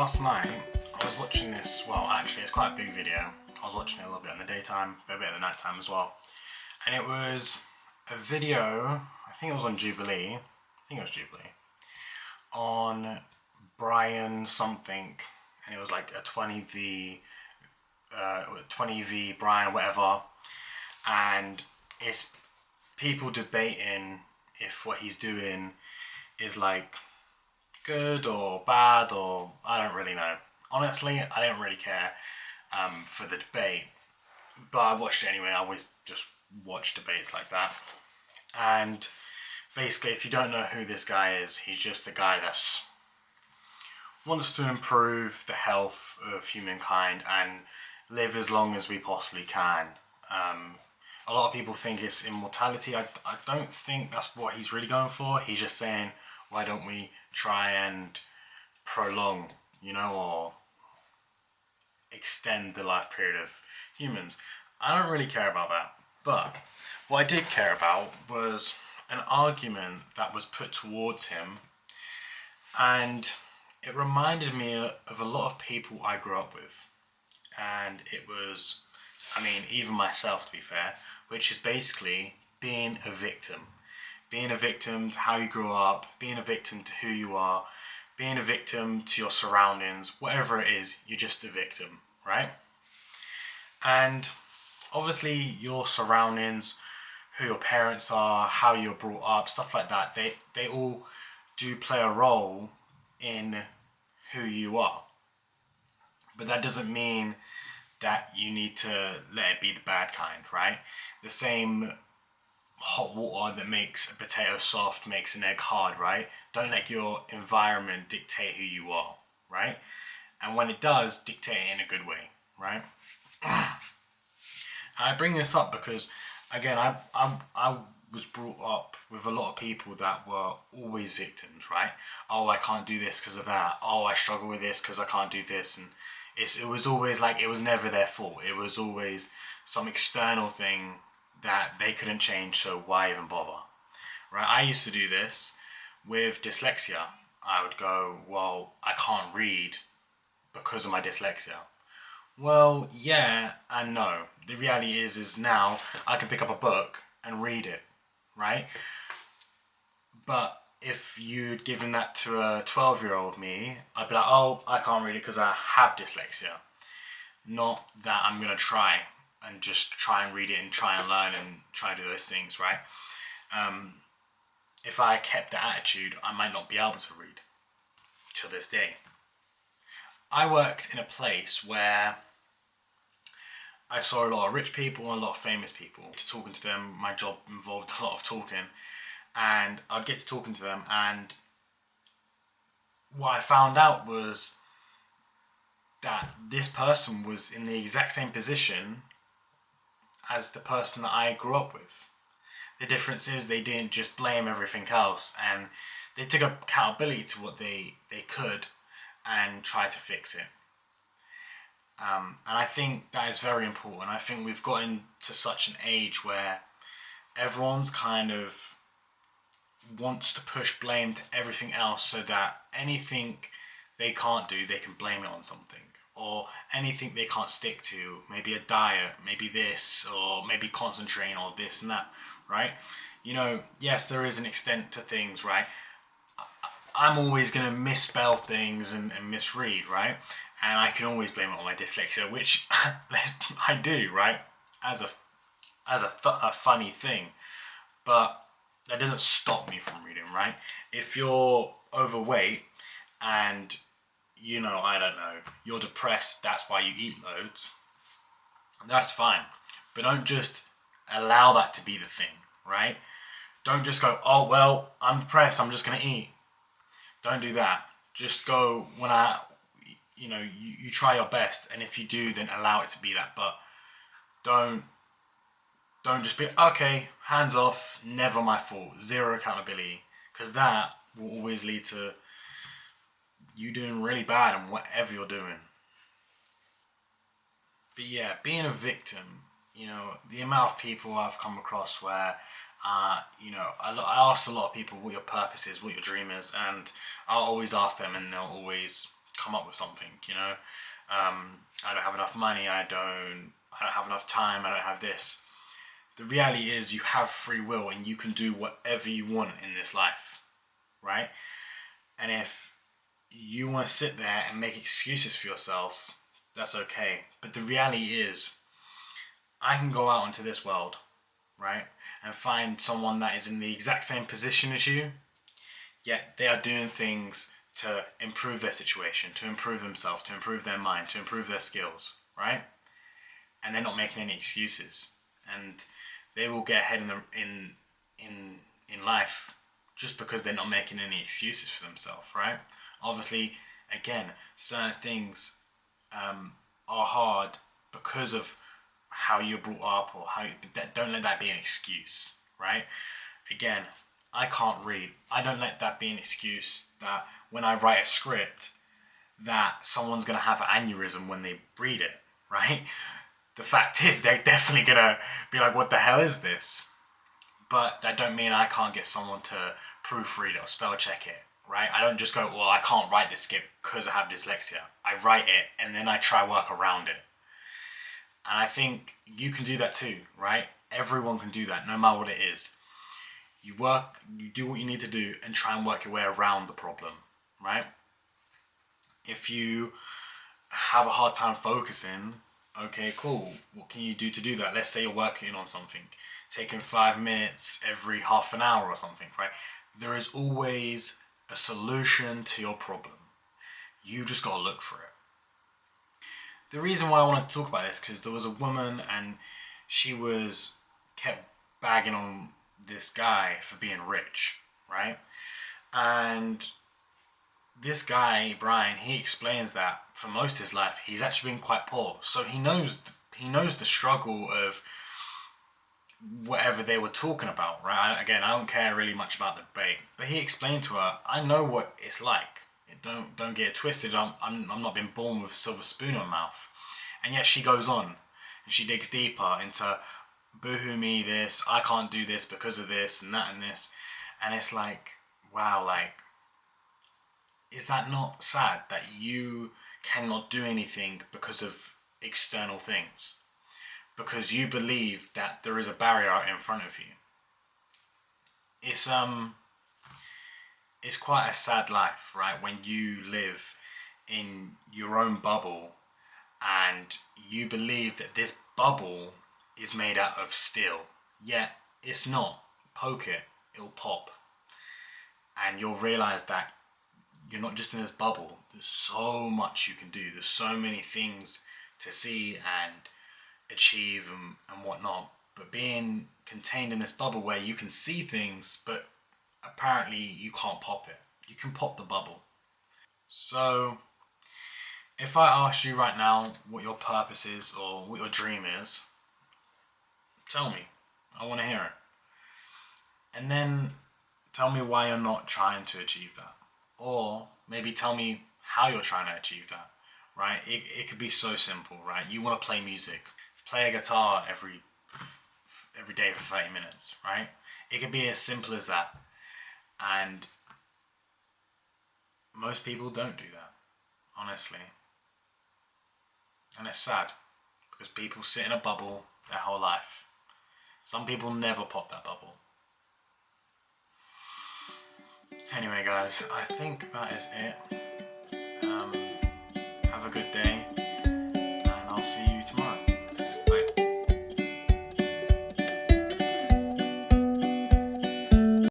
last night I was watching this, well actually it's quite a big video. I was watching it a little bit in the daytime, but a bit at the night time as well. And it was a video, I think it was on Jubilee, on Brian something, and it was like a 20v Brian whatever, and it's people debating if what he's doing is like good or bad, or I don't really know. Honestly, I don't really care for the debate, but I watched it anyway. I always just watch debates like that. And basically, if you don't know who this guy is, he's just the guy that wants to improve the health of humankind and live as long as we possibly can. A lot of people think it's immortality. I don't think that's what he's really going for. He's just saying, why don't we try and prolong, or extend the life period of humans. I don't really care about that. But what I did care about was an argument that was put towards him, and it reminded me of a lot of people I grew up with. And it was, even myself to be fair, which is basically being a victim. Being a victim to how you grew up, being a victim to who you are, being a victim to your surroundings, whatever it is, you're just a victim, right? And obviously your surroundings, who your parents are, how you're brought up, stuff like that, they all do play a role in who you are. But that doesn't mean that you need to let it be the bad kind, right? The same hot water that makes a potato soft makes an egg hard, right? Don't let your environment dictate who you are, right? And when it does, dictate it in a good way, right? I bring this up because, again, I was brought up with a lot of people that were always victims, right? Oh, I can't do this because of that. Oh, I struggle with this because I can't do this. And it was always like, it was never their fault. It was always some external thing that they couldn't change, so why even bother, right? I used to do this with dyslexia. I would go, well, I can't read because of my dyslexia. Well, yeah and no. The reality is now I can pick up a book and read it, right? But if you'd given that to a 12-year-old me, I'd be like, oh, I can't read it because I have dyslexia. Not that I'm going to try and just try and read it and try and learn and try to do those things, right? If I kept that attitude, I might not be able to read till this day. I worked in a place where I saw a lot of rich people and a lot of famous people. Talking to them, my job involved a lot of talking, and I'd get to talking to them, and what I found out was that this person was in the exact same position as the person that I grew up with. The difference is they didn't just blame everything else, and they took accountability to what they could and try to fix it. And I think that is very important. I think we've gotten to such an age where everyone's kind of wants to push blame to everything else, so that anything they can't do, they can blame it on something. Or anything they can't stick to, maybe a diet, maybe this, or maybe concentrating on this and that, right? Yes, there is an extent to things, right? I'm always going to misspell things and misread, right? And I can always blame it on my dyslexia, which I do, right? As a funny thing. But that doesn't stop me from reading, right? If you're overweight and I don't know, you're depressed, that's why you eat loads, that's fine. But don't just allow that to be the thing, right? Don't just go, oh, well, I'm depressed, I'm just going to eat. Don't do that. Just go, you try your best, and if you do, then allow it to be that. But don't just be, okay, hands off, never my fault, zero accountability, because that will always lead to you doing really bad in whatever you're doing. But yeah, being a victim, the amount of people I've come across where, I ask a lot of people what your purpose is, what your dream is, and I'll always ask them and they'll always come up with something, you know. I don't have enough money, I don't have enough time, I don't have this. The reality is you have free will and you can do whatever you want in this life, right? And if you want to sit there and make excuses for yourself, that's okay. But the reality is, I can go out into this world, right, and find someone that is in the exact same position as you, yet they are doing things to improve their situation, to improve themselves, to improve their mind, to improve their skills, right? And they're not making any excuses, and they will get ahead in life just because they're not making any excuses for themselves, right? Obviously, again, certain things are hard because of how you're brought up, or how you, don't let that be an excuse, right? Again, I can't read. I don't let that be an excuse that when I write a script that someone's gonna have an aneurysm when they read it, right? The fact is they're definitely gonna be like, what the hell is this? But that don't mean I can't get someone to proofread it or spell check it, right? I don't just go, well, I can't write this script because I have dyslexia. I write it and then I try work around it. And I think you can do that too, right? Everyone can do that, no matter what it is. You do what you need to do and try and work your way around the problem, right? If you have a hard time focusing, okay, cool. What can you do to do that? Let's say you're working on something, taking 5 minutes every half an hour or something, right? There is always a solution to your problem. You just got to look for it. The reason why I wanted to talk about this because there was a woman and she kept bagging on this guy for being rich, right? And this guy, Brian, he explains that for most of his life he's actually been quite poor, so he knows the struggle of whatever they were talking about, right? Again, I don't care really much about the debate, but he explained to her, I know what it's like. Don't get it twisted. I'm not been born with a silver spoon in my mouth. And yet she goes on and she digs deeper into boohoo me this, I can't do this because of this and that and this. And it's like, wow, like, is that not sad that you cannot do anything because of external things? Because you believe that there is a barrier out in front of you. It's quite a sad life, right? When you live in your own bubble and you believe that this bubble is made out of steel, yet it's not. Poke it, it'll pop. And you'll realize that you're not just in this bubble. There's so much you can do. There's so many things to see and achieve and whatnot. But being contained in this bubble where you can see things, but apparently you can't pop it. You can pop the bubble. So if I asked you right now what your purpose is or what your dream is, tell me. I want to hear it. And then tell me why you're not trying to achieve that. Or maybe tell me how you're trying to achieve that, right? It could be so simple, right? You want to play music. Play a guitar every day for 30 minutes, right? It could be as simple as that. And most people don't do that, honestly. And it's sad because people sit in a bubble their whole life. Some people never pop that bubble. Anyway, guys, I think that is it.